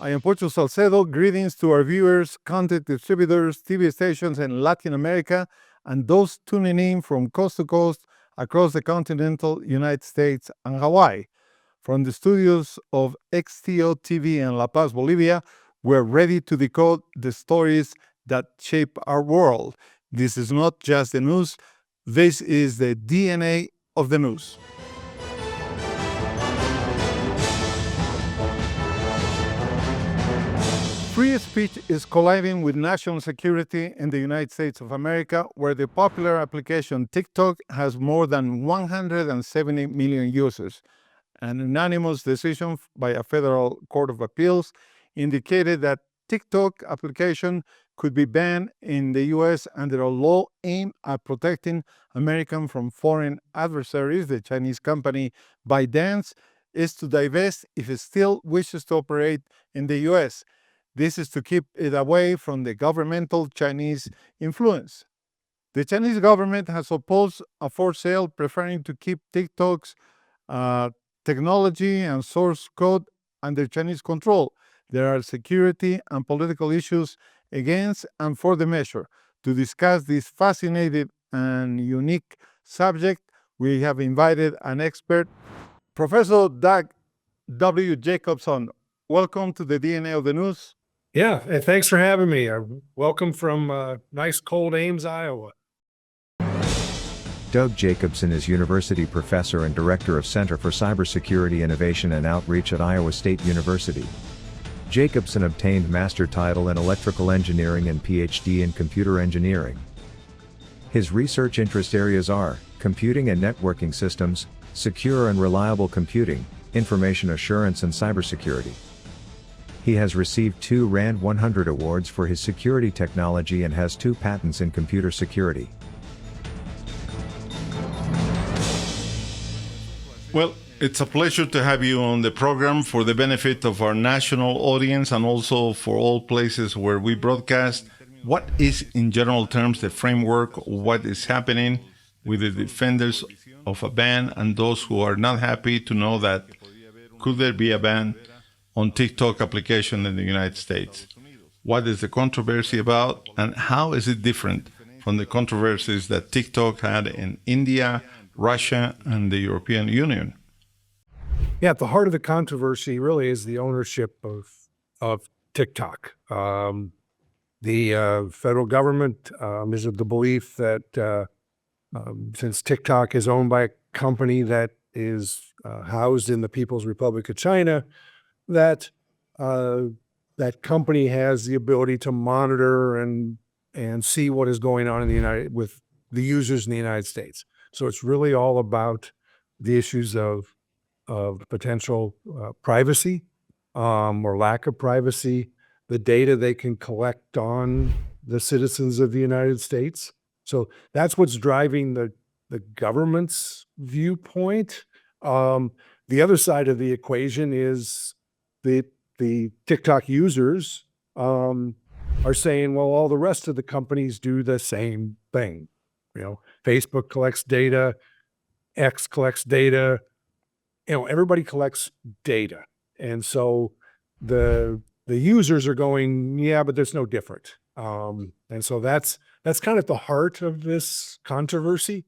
I am Pocho Salcedo. Greetings to our viewers, content distributors, TV stations in Latin America, and those tuning in from coast to coast across the continental United States and Hawaii. From the studios of XTO TV in La Paz, Bolivia, we're ready to decode the stories that shape our world. This is not just the news, this is the DNA of the news. Free speech is colliding with national security in the United States of America, where the popular application TikTok has more than 170 million users. An unanimous decision by a federal court of appeals indicated that TikTok application could be banned in the U.S. under a law aimed at protecting Americans from foreign adversaries. The Chinese company ByteDance is to divest if it still wishes to operate in the U.S. This is to keep it away from the governmental Chinese influence. The Chinese government has opposed a forced sale, preferring to keep TikTok's technology and source code under Chinese control. There are security and political issues against and for the measure. To discuss this fascinating and unique subject, we have invited an expert, Professor Doug W. Jacobson. Welcome to the DNA of the News. Yeah, and thanks for having me. Welcome from nice cold Ames, Iowa. Doug Jacobson is University Professor and Director of Center for Cybersecurity Innovation and Outreach at Iowa State University. Jacobson obtained master title in electrical engineering and PhD in computer engineering. His research interest areas are computing and networking systems, secure and reliable computing, information assurance and cybersecurity. He has received 2 RAND 100 awards for his security technology and has 2 patents in computer security. Well, it's a pleasure to have you on the program for the benefit of our national audience and also for all places where we broadcast. What is, in general terms, the framework, what is happening with the defenders of a ban and those who are not happy to know that could there be a ban on TikTok application in the United States? What is the controversy about, and how is it different from the controversies that TikTok had in India, Russia, and the European Union? Yeah, at the heart of the controversy really is the ownership of TikTok. The federal government is of the belief that since TikTok is owned by a company that is housed in the People's Republic of China, that that company has the ability to monitor and see what is going on in with the users in the United States. So it's really all about the issues of potential privacy or lack of privacy, the data they can collect on the citizens of the United States. So that's what's driving the government's viewpoint. The other side of the equation is the TikTok users are saying, well, all the rest of the companies do the same thing. You know, Facebook collects data, X collects data, everybody collects data. And so the users are going, yeah, but there's no different. And so that's kind of at the heart of this controversy.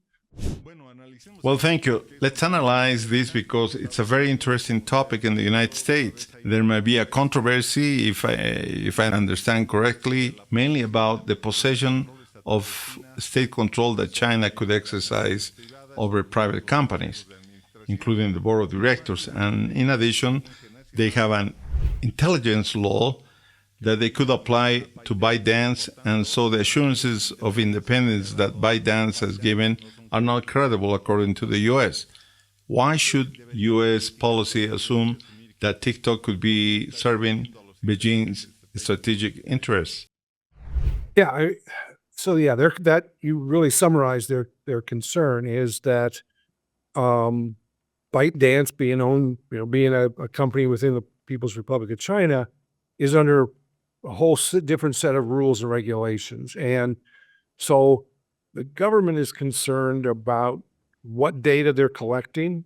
Well, thank you. Let's analyze this because it's a very interesting topic in the United States. There may be a controversy, if I understand correctly, mainly about the possession of state control that China could exercise over private companies, including the board of directors. And in addition, they have an intelligence law that they could apply to ByteDance, and so the assurances of independence that ByteDance has given are not credible according to the U.S. Why should U.S. policy assume that TikTok could be serving Beijing's strategic interests? Yeah, that you really summarized their concern is that ByteDance being a company within the People's Republic of China is under a whole different set of rules and regulations. And so the government is concerned about what data they're collecting,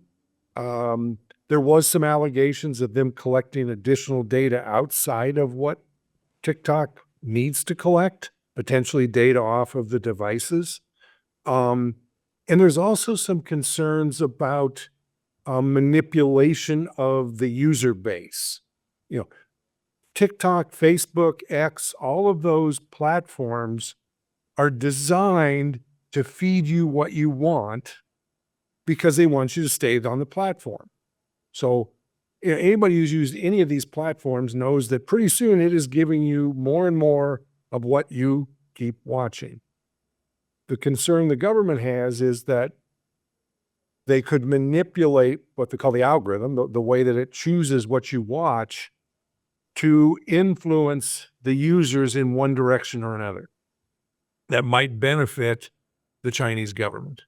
There was some allegations of them collecting additional data outside of what TikTok needs to collect, potentially data off of the devices. And there's also some concerns about manipulation of the user base. You know, TikTok, Facebook, X, all of those platforms are designed to feed you what you want because they want you to stay on the platform. So anybody who's used any of these platforms knows that pretty soon it is giving you more and more of what you keep watching. The concern the government has is that they could manipulate what they call the algorithm, the way that it chooses what you watch, to influence the users in one direction or another that might benefit the Chinese government.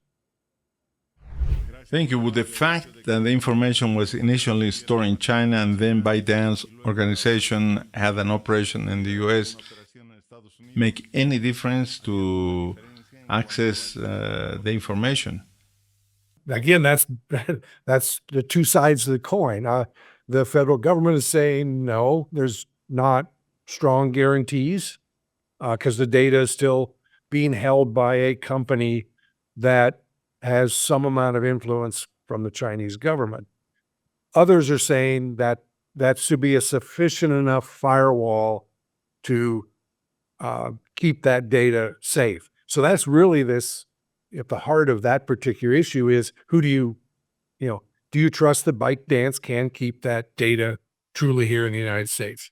Thank you. Would the fact that the information was initially stored in China and then ByteDance organization had an operation in the US make any difference to access the information? Again, that's the two sides of the coin. The federal government is saying, no, there's not strong guarantees because the data is still being held by a company that has some amount of influence from the Chinese government. Others are saying that that should be a sufficient enough firewall to keep that data safe. So that's really at the heart of that particular issue is do you trust that ByteDance can keep that data truly here in the United States?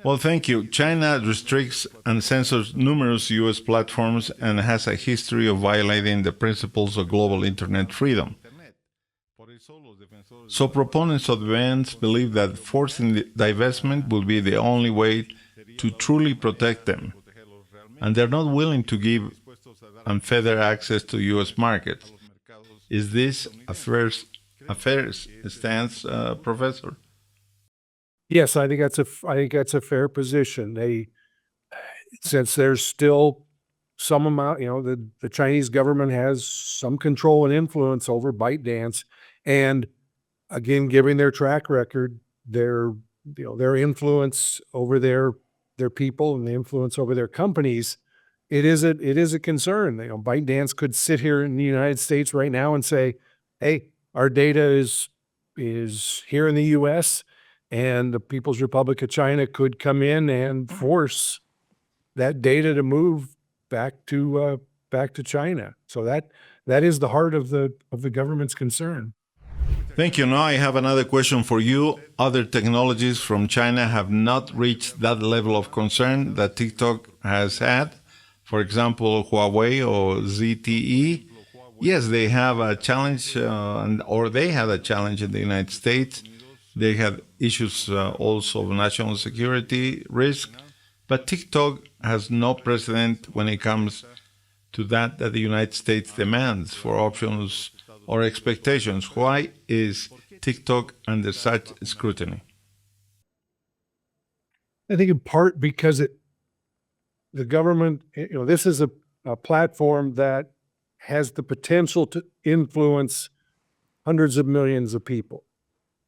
Well, thank you. China restricts and censors numerous U.S. platforms and has a history of violating the principles of global internet freedom. So proponents of the bans believe that forcing the divestment will be the only way to truly protect them, and they're not willing to give unfettered access to U.S. markets. Is this a fair stance, Professor? Yes, I think that's a fair position. Since there's still some amount, the Chinese government has some control and influence over ByteDance, and again, given their track record, their influence over their people and the influence over their companies, it is a concern. ByteDance could sit here in the United States right now and say, "Hey, our data is here in the U.S." and the People's Republic of China could come in and force that data to move back to China. So that is the heart of the government's concern. Thank you. Now I have another question for you. Other technologies from China have not reached that level of concern that TikTok has had. For example, Huawei or ZTE. Yes, they have a challenge, or they had a challenge in the United States. They had issues also of national security risk, but TikTok has no precedent when it comes to that the United States demands for options or expectations. Why is TikTok under such scrutiny? I think in part because the government, this is a platform that has the potential to influence hundreds of millions of people.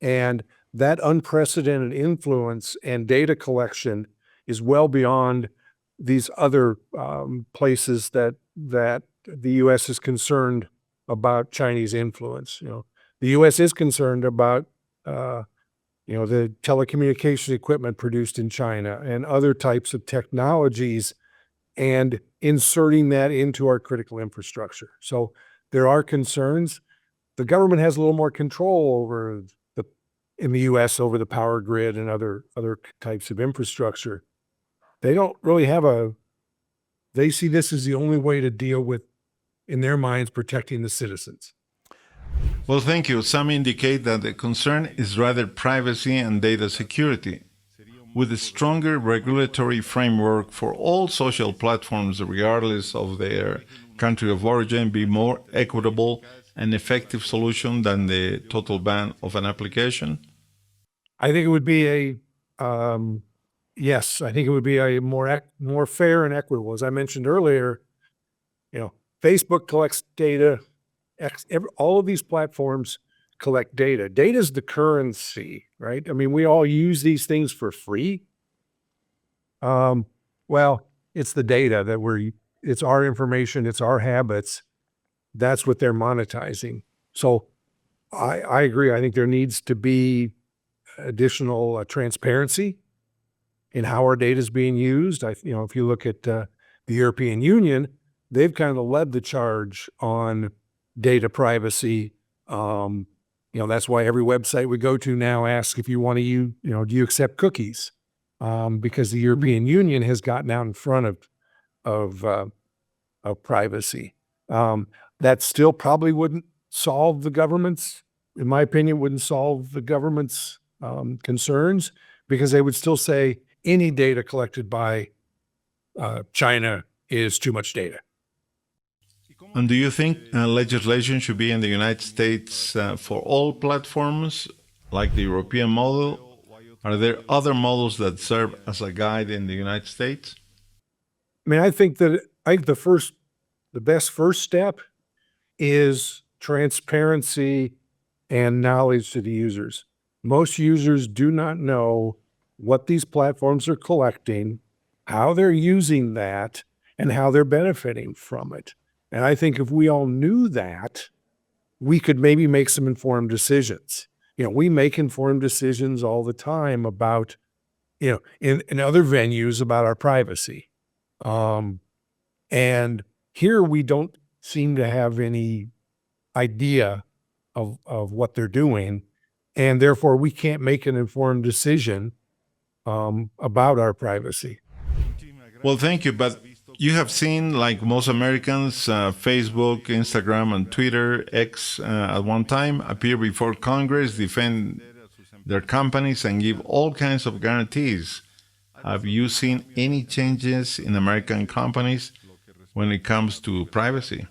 And that unprecedented influence and data collection is well beyond these other places that the U.S. is concerned about Chinese influence. The U.S. is concerned about the telecommunication equipment produced in China and other types of technologies and inserting that into our critical infrastructure. So there are concerns. The government has a little more control in the U.S. over the power grid and other types of infrastructure. They don't really they see this as the only way to deal with, in their minds, protecting the citizens. Well, thank you. Some indicate that the concern is rather privacy and data security. With a stronger regulatory framework for all social platforms, regardless of their country of origin, be more equitable and effective solution than the total ban of an application? I think it would be yes, I think it would be a more fair and equitable. As I mentioned earlier, Facebook collects data. All of these platforms collect data. Data is the currency, right? I mean, we all use these things for free. Well, it's the data that it's our information, it's our habits. That's what they're monetizing. So I agree. I think there needs to be additional transparency in how our data is being used. If you look at the European Union, they've kind of led the charge on data privacy. That's why every website we go to now asks if you want to use, do you accept cookies? Because the European Union has gotten out in front of privacy. That still probably wouldn't solve the government's, in my opinion, wouldn't solve the government's concerns, because they would still say any data collected by China is too much data. And do you think legislation should be in the United States for all platforms, like the European model? Are there other models that serve as a guide in the United States? I mean, I think the best first step is transparency and knowledge to the users. Most users do not know what these platforms are collecting, how they're using that, and how they're benefiting from it. And I think if we all knew that, we could maybe make some informed decisions. We make informed decisions all the time about, in other venues about our privacy. And here we don't seem to have any idea of what they're doing. And therefore we can't make an informed decision about our privacy. Well, thank you. But you have seen, like most Americans, Facebook, Instagram, and Twitter, X, at one time, appear before Congress, defend their companies, and give all kinds of guarantees. Have you seen any changes in American companies when it comes to privacy?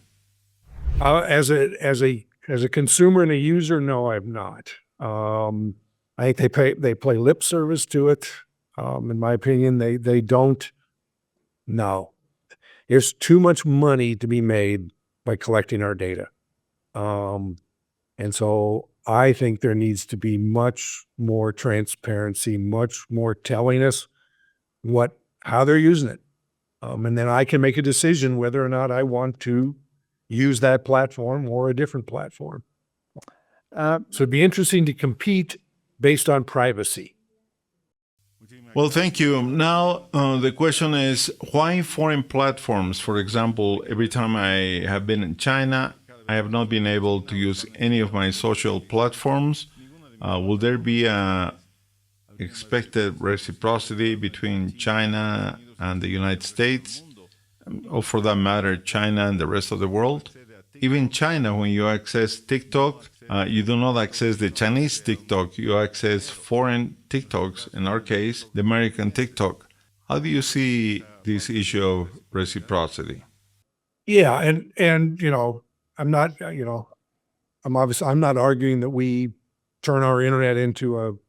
As a consumer and a user, no, I've not. I think they play lip service to it. In my opinion, they don't. No, there's too much money to be made by collecting our data. And so I think there needs to be much more transparency, much more telling us how they're using it. And then I can make a decision whether or not I want to use that platform or a different platform. So it'd be interesting to compete based on privacy. Well, thank you. Now, the question is, why foreign platforms? For example, every time I have been in China, I have not been able to use any of my social platforms. Will there be a expected reciprocity between China and the United States, or for that matter, China and the rest of the world? Even China, when you access TikTok, you do not access the Chinese TikTok, you access foreign TikToks, in our case, the American TikTok. How do you see this issue of reciprocity? Yeah, and I'm not, I'm not arguing that we turn our internet into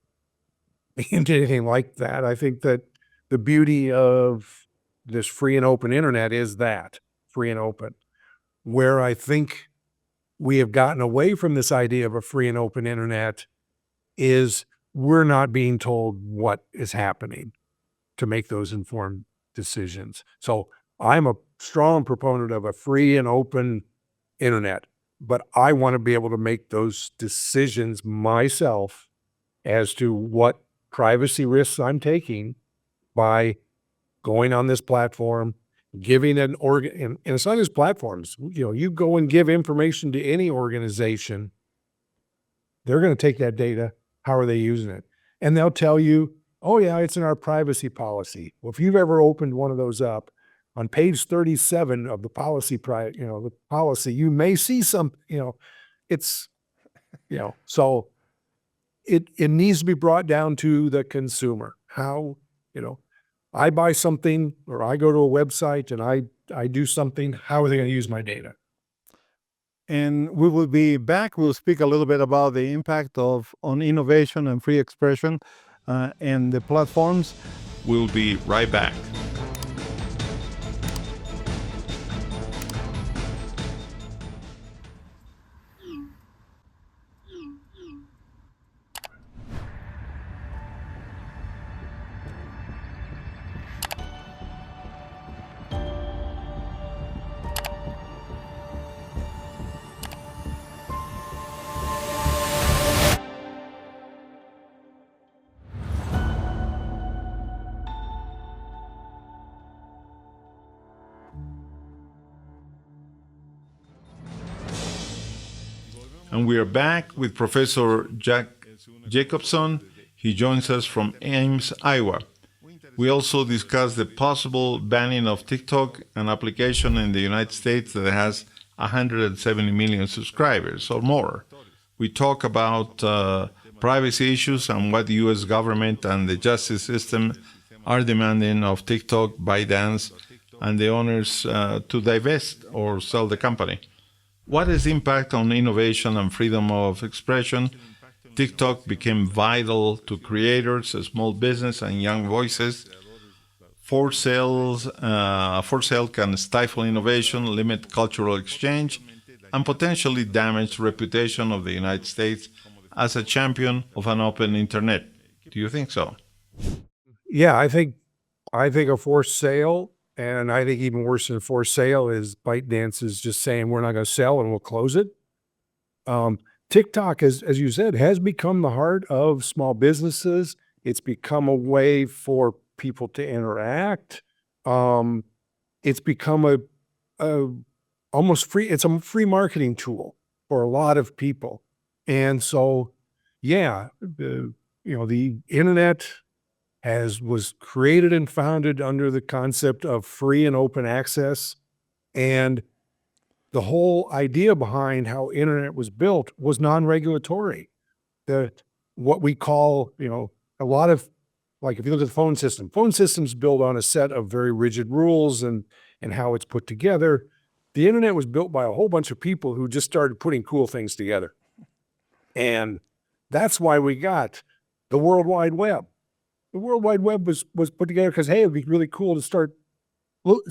anything like that. I think that the beauty of this free and open internet is that free and open. Where I think we have gotten away from this idea of a free and open internet is we're not being told what is happening to make those informed decisions. So I'm a strong proponent of a free and open internet, but I want to be able to make those decisions myself as to what privacy risks I'm taking by going on this platform, giving and it's not just platforms. You go and give information to any organization, they're going to take that data. How are they using it? And they'll tell you, oh yeah, it's in our privacy policy. Well, if you've ever opened one of those up, on page 37 of the policy, you may see some, so it needs to be brought down to the consumer. How, I buy something or I go to a website and I do something, how are they going to use my data? And we will be back. We'll speak a little bit about the impact on innovation and free expression and the platforms. We'll be right back. And we are back with Professor Jacobson. He joins us from Ames, Iowa. We also discuss the possible banning of TikTok, an application in the United States that has 170 million subscribers or more. We talk about privacy issues and what the U.S. government and the justice system are demanding of TikTok, ByteDance, and the owners to divest or sell the company. What is the impact on innovation and freedom of expression? TikTok became vital to creators, small business, and young voices. For sale can stifle innovation, limit cultural exchange, and potentially damage the reputation of the United States as a champion of an open internet. Do you think so? Yeah, I think a forced sale, and I think even worse than a forced sale is ByteDance is just saying we're not going to sell and we'll close it. TikTok, as you said, has become the heart of small businesses. It's become a way for people to interact. It's become a almost free. It's a free marketing tool for a lot of people, and so yeah, the internet was created and founded under the concept of free and open access, and the whole idea behind how internet was built was non-regulatory. What we call, a lot of, like if you look at the phone systems build on a set of very rigid rules and how it's put together. The internet was built by a whole bunch of people who just started putting cool things together. And that's why we got the World Wide Web. The World Wide Web was put together because, hey, it'd be really cool to start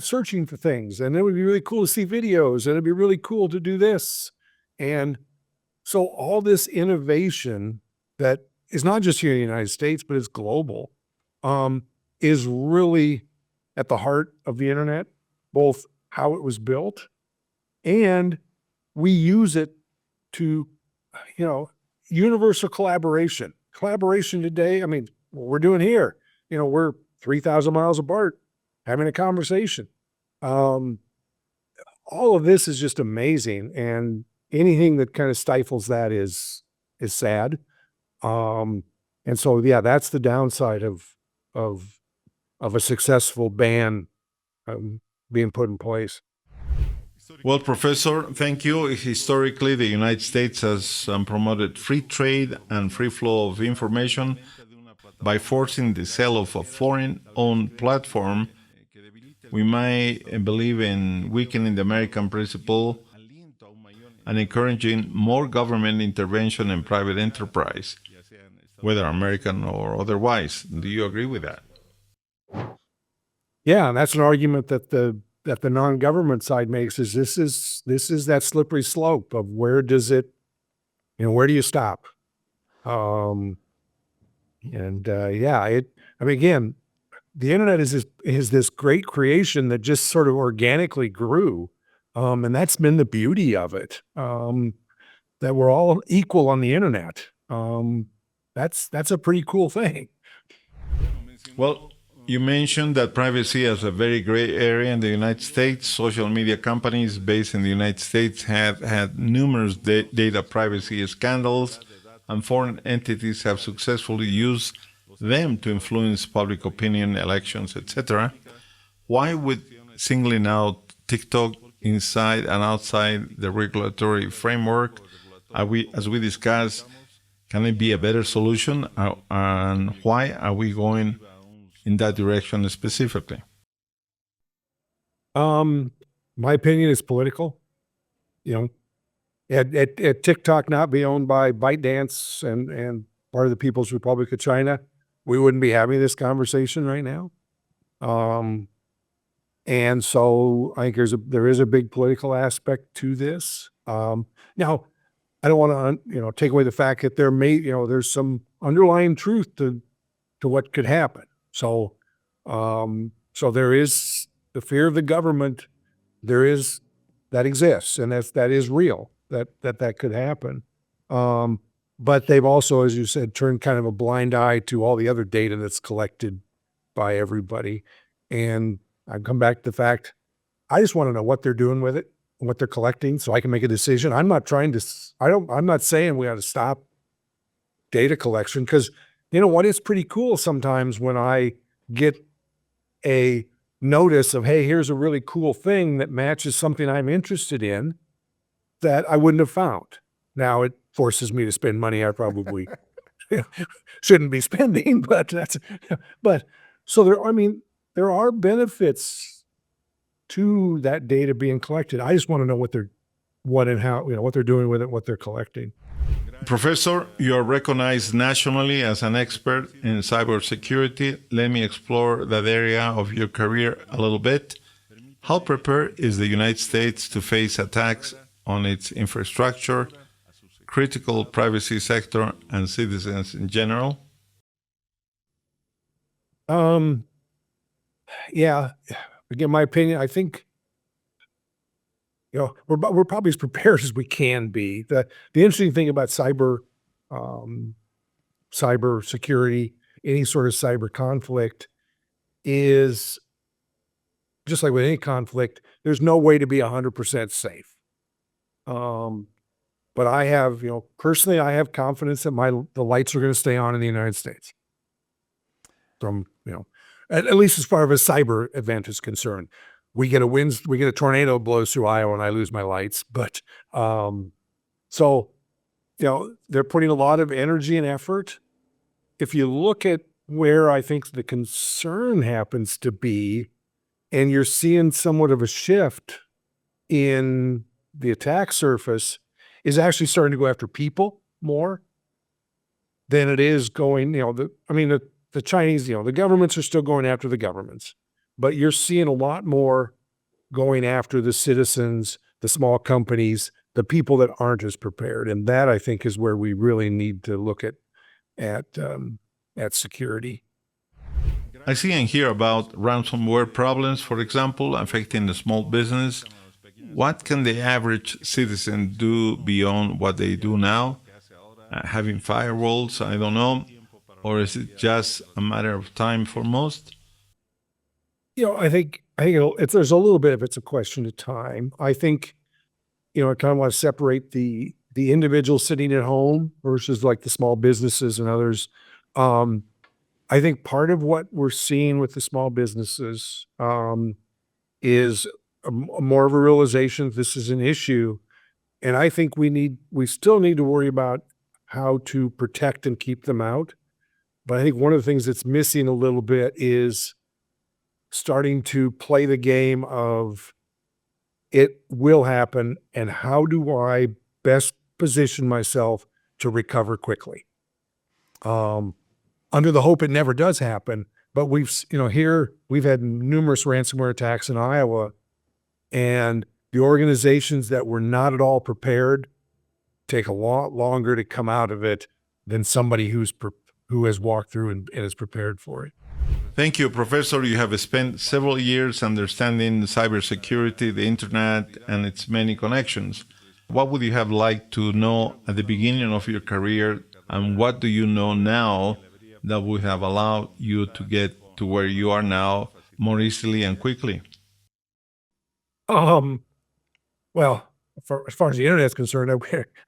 searching for things, and it would be really cool to see videos, and it'd be really cool to do this. And so all this innovation that is not just here in the United States, but is global, is really at the heart of the internet, both how it was built and we use it to, universal collaboration. Collaboration today, I mean, what we're doing here, we're 3,000 miles apart having a conversation. All of this is just amazing, and anything that kind of stifles that is sad. And so, yeah, that's the downside of a successful ban being put in place. Well, Professor, thank you. Historically, the United States has promoted free trade and free flow of information by forcing the sale of a foreign-owned platform. We might believe in weakening the American principle and encouraging more government intervention in private enterprise, whether American or otherwise. Do you agree with that? Yeah, and that's an argument that the non-government side makes is this is that slippery slope of where do you stop? Again, the internet is this great creation that just sort of organically grew. And that's been the beauty of it. That we're all equal on the internet. That's a pretty cool thing. Well, you mentioned that privacy is a very gray area in the United States. Social media companies based in the United States have had numerous data privacy scandals, and foreign entities have successfully used them to influence public opinion, elections, etc. Why would singling out TikTok inside and outside the regulatory framework, as we discussed, can it be a better solution? And why are we going in that direction specifically? My opinion is political. At TikTok not be owned by ByteDance and part of the People's Republic of China, we wouldn't be having this conversation right now. And so I think there is a big political aspect to this. Now, I don't want to take away the fact that there's some underlying truth to what could happen. So there is the fear of the government. That exists, and that is real. That could happen. But they've also, as you said, turned kind of a blind eye to all the other data that's collected by everybody. And I come back to the fact, I just want to know what they're doing with it. what they're collecting so I can make a decision. I'm not trying to, I'm not saying we ought to stop data collection, because you know what? It's pretty cool sometimes when I get a notice of, hey, here's a really cool thing that matches something I'm interested in that I wouldn't have found. Now it forces me to spend money I probably shouldn't be spending, but so there are benefits to that data being collected. I just want to know what and how, what they're doing with it, what they're collecting. Professor, you are recognized nationally as an expert in cybersecurity. Let me explore that area of your career a little bit. How prepared is the United States to face attacks on its infrastructure, critical privacy sector, and citizens in general? Yeah, again, my opinion, I think, we're probably as prepared as we can be. The interesting thing about cyber security, any sort of cyber conflict, is just like with any conflict, there's no way to be 100% safe. But I have, personally, I have confidence that the lights are going to stay on in the United States. From, at least as far as a cyber event is concerned. We get a tornado blows through Iowa and I lose my lights. But, so, they're putting a lot of energy and effort. If you look at where I think the concern happens to be, and you're seeing somewhat of a shift in the attack surface, is actually starting to go after people more than it is going, the Chinese, the governments are still going after the governments, but you're seeing a lot more going after the citizens, the small companies, the people that aren't as prepared. And that, I think, is where we really need to look at security. I see and hear about ransomware problems, for example, affecting the small business. What can the average citizen do beyond what they do now? Having firewalls, I don't know. Or is it just a matter of time for most? I think there's a little bit of it's a question of time. I think, I kind of want to separate the individual sitting at home versus like the small businesses and others. I think part of what we're seeing with the small businesses is more of a realization that this is an issue. And I think we still need to worry about how to protect and keep them out. But I think one of the things that's missing a little bit is starting to play the game of it will happen, and how do I best position myself to recover quickly? Under the hope it never does happen, but we've had numerous ransomware attacks in Iowa, and the organizations that were not at all prepared take a lot longer to come out of it than somebody who has walked through and is prepared for it. Thank you, Professor. You have spent several years understanding cybersecurity, the internet, and its many connections. What would you have liked to know at the beginning of your career, and what do you know now that would have allowed you to get to where you are now more easily and quickly? Well, as far as the internet is concerned,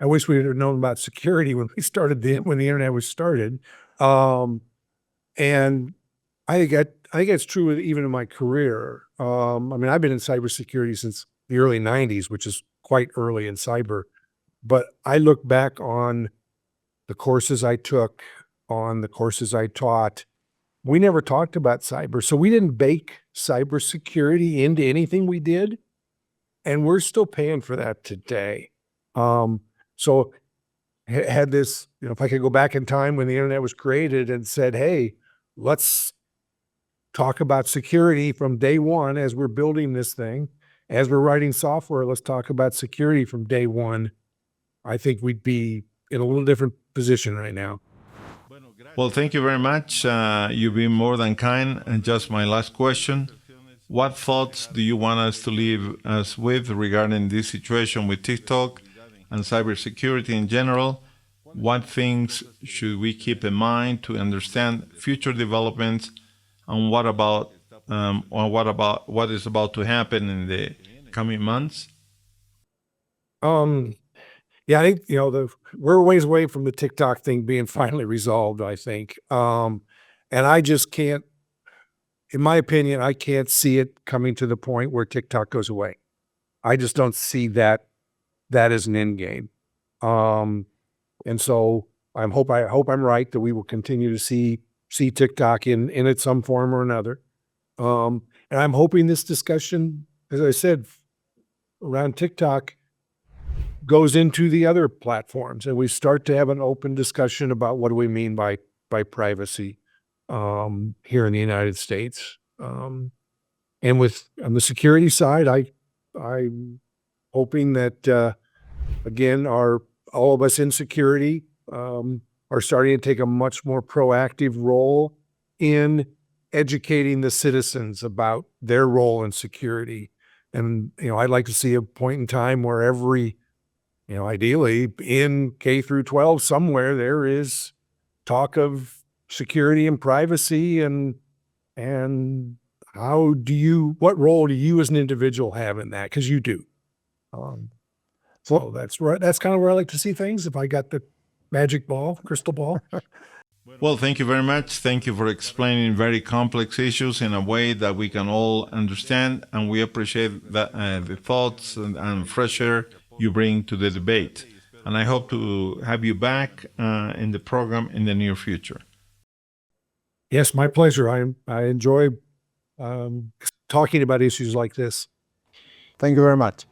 I wish we had known about security when when the internet was started. And I think it's true even in my career. I've been in cybersecurity since the early 90s, which is quite early in cyber. But I look back on the courses I took, on the courses I taught. We never talked about cyber. So we didn't bake cybersecurity into anything we did. And we're still paying for that today. So had this, if I could go back in time when the internet was created and said, hey, let's talk about security from day one as we're building this thing, as we're writing software, let's talk about security from day one. I think we'd be in a little different position right now. Well, thank you very much. You've been more than kind. And just my last question. What thoughts do you want us to leave us with regarding this situation with TikTok and cybersecurity in general? What things should we keep in mind to understand future developments, and what is about to happen in the coming months? Yeah, I think, we're a ways away from the TikTok thing being finally resolved, I think. And I just can't, in my opinion, I can't see it coming to the point where TikTok goes away. I just don't see that as an end game. And so I hope I'm right that we will continue to see TikTok in it some form or another. And I'm hoping this discussion, as I said, around TikTok goes into the other platforms and we start to have an open discussion about what do we mean by privacy here in the United States. And on the security side, I'm hoping that again, all of us in security are starting to take a much more proactive role in educating the citizens about their role in security. And, I'd like to see a point in time where every, ideally in K through 12, somewhere there is talk of security and privacy and what role do you as an individual have in that? Because you do. So that's kind of where I like to see things. If I got the magic ball, crystal ball. Well, thank you very much. Thank you for explaining very complex issues in a way that we can all understand, and we appreciate the thoughts and fresh air you bring to the debate. And I hope to have you back in the program in the near future. Yes, my pleasure. I enjoy talking about issues like this. Thank you very much.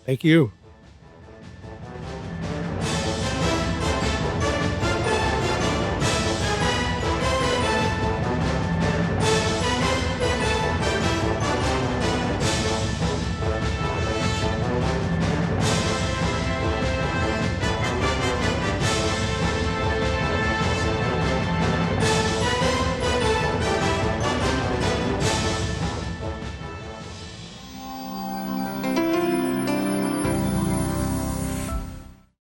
Thank you.